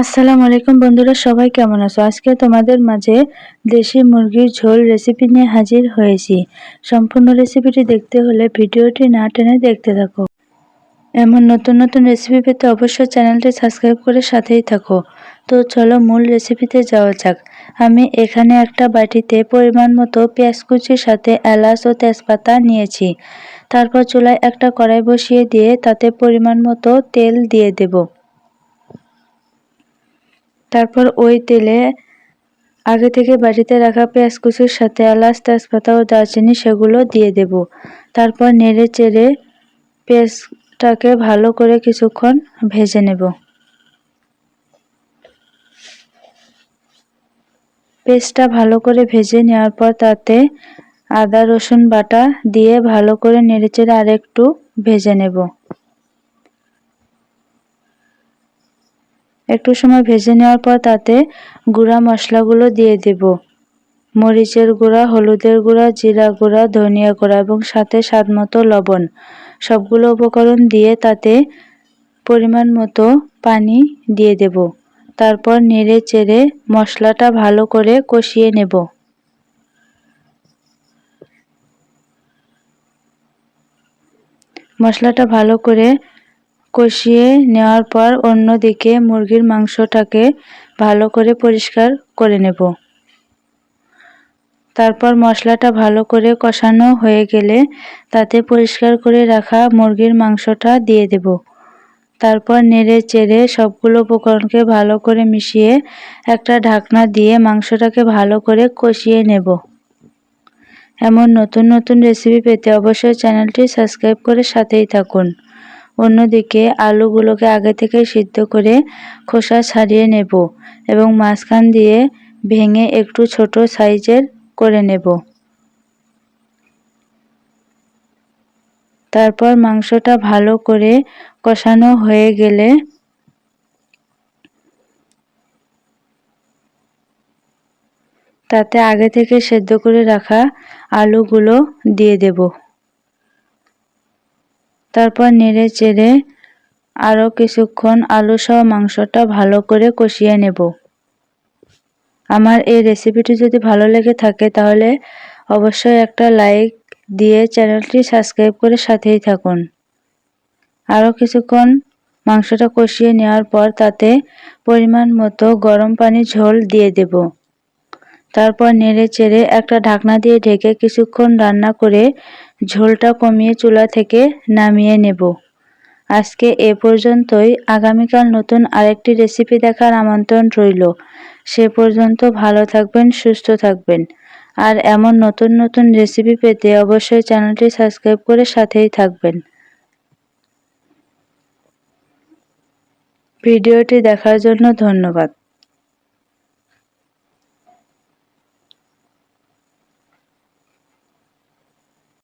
আসসালামু আলাইকুম বন্ধুরা, সবাই কেমন আছো? আজকে তোমাদের মাঝে দেশি মুরগির ঝোল রেসিপি নিয়ে হাজির হয়েছি। সম্পূর্ণ রেসিপিটি দেখতে হলে ভিডিওটি না টেনে দেখতে থাকো। এমন নতুন নতুন রেসিপি পেতে অবশ্যই চ্যানেলটি সাবস্ক্রাইব করে সাথেই থাকো। তো চলো মূল রেসিপিতে যাওয়া যাক। আমি এখানে একটা বাটিতে পরিমাণ মতো পেঁয়াজ কুচির সাথে এলাচ ও তেজপাতা নিয়েছি। তারপর চুলায় একটা কড়াই বসিয়ে দিয়ে তাতে পরিমাণ মতো তেল দিয়ে দেব। তারপর ওই তেলে আগে থেকে বাটিতে রাখা পেঁয়াজ কুচির সাথে এলাচ, তেজপাতা ও দারচিনি সেগুলো দিয়ে দেব। তারপর নেড়ে চেড়ে পেঁয়াজটাকে ভালো করে কিছুক্ষণ ভেজে নেব। পেঁয়াজটা ভালো করে ভেজে নেওয়ার পর তাতে আদা রসুন বাটা দিয়ে ভালো করে নেড়ে চেড়ে আরেকটু ভেজে নেব। একটু সময় ভেজে নেওয়ার পর তাতে গুঁড়া মশলাগুলো দিয়ে দেব। মরিচের গুঁড়া, হলুদের গুঁড়া, জিরা গুঁড়া, ধনিয়া গুঁড়া এবং সাথে স্বাদমতো লবণ। সবগুলো উপকরণ দিয়ে তাতে পরিমাণ মতো পানি দিয়ে দেব। তারপর নেড়ে চেড়ে মশলাটা ভালো করে কষিয়ে নেব। মশলাটা ভালো করে কষিয়ে নেওয়ার পর অন্যদিকে মুরগির মাংসটাকে ভালো করে পরিষ্কার করে নেব। তারপর মশলাটা ভালো করে কষানো হয়ে গেলে তাতে পরিষ্কার করে রাখা মুরগির মাংসটা দিয়ে দেব। তারপর নেড়ে চেড়ে সবগুলো উপকরণকে ভালো করে মিশিয়ে একটা ঢাকনা দিয়ে মাংসটাকে ভালো করে কষিয়ে নেব। এমন নতুন নতুন রেসিপি পেতে অবশ্যই চ্যানেলটি সাবস্ক্রাইব করে সাথেই থাকুন। অন্যদিকে আলুগুলোকে আগে থেকে সিদ্ধ করে খোসা ছাড়িয়ে নেব এবং মাঝখান দিয়ে ভেঙে একটু ছোট সাইজের করে নেব। তারপর মাংসটা ভালো করে কষানো হয়ে গেলে তাতে আগে থেকে সেদ্ধ করে রাখা আলুগুলো দিয়ে দেব। তারপর নেড়ে চেড়ে আরও কিছুক্ষণ আলু সহ মাংসটা ভালো করে কষিয়ে নেব। আমার এই রেসিপিটি যদি ভালো লেগে থাকে তাহলে অবশ্যই একটা লাইক দিয়ে চ্যানেলটি সাবস্ক্রাইব করে সাথেই থাকুন। আরও কিছুক্ষণ মাংসটা কষিয়ে নেওয়ার পর তাতে পরিমাণ মতো গরম পানি ঝোল দিয়ে দেব। তারপর নেড়ে চেড়ে একটা ঢাকনা দিয়ে ঢেকে কিছুক্ষণ রান্না করে ঝোলটা কমিয়ে চুলা থেকে নামিয়ে নেব। আজকে এ পর্যন্তই। আগামীকাল নতুন আরেকটি রেসিপি দেখার আমন্ত্রণ রইল। সে পর্যন্ত ভালো থাকবেন, সুস্থ থাকবেন। আর এমন নতুন নতুন রেসিপি পেতে অবশ্যই চ্যানেলটি সাবস্ক্রাইব করে সাথেই থাকবেন। ভিডিওটি দেখার জন্য ধন্যবাদ।